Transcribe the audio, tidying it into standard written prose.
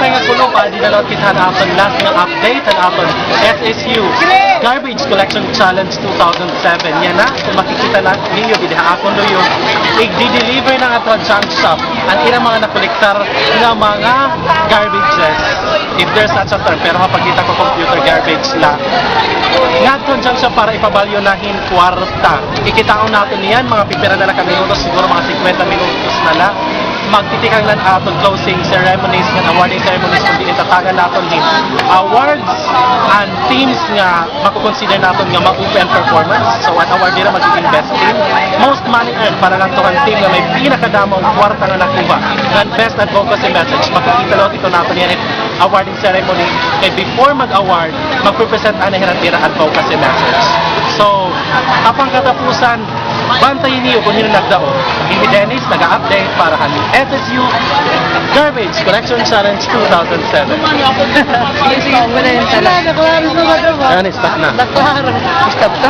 pa nga kulo pa, di na lang kita aton last na update ang aton SSU Garbage Collection Challenge 2007. Yan na, kung makikita na ninyo, bidihakon do yung i-deliver ng aton junk shop ang ilang mga nakolektar ng mga garbages. If there's such a term, pero mapagkita ko computer garbage la. Nga aton junk shop para ipabalyonahin kwarta. Ikitaon natin yan, mga pipira na lang ka minutos, siguro mga 50 minutos na lang. Magtitikang lang aton closing ceremonies and awarding ceremonies kung itatagan natin din awards and teams nga makukonsider natin nga mag-open performance. So an award nila magiging best team, most money earned para lang to ang team nga may pinakadamang kwarta nga nakuha, and best advocacy message. Magkikita lang ito natin yan awarding ceremony kay before mag-award magpresent ang hiratira advocacy message. So apang katapusan, bantayin niyo kung yun nagdao. Hindi Dennis, nag-update para kami SSU Garbage Collection Challenge 2007. Sige, sige, wala yun talaga. Yan, stop na. Stop to?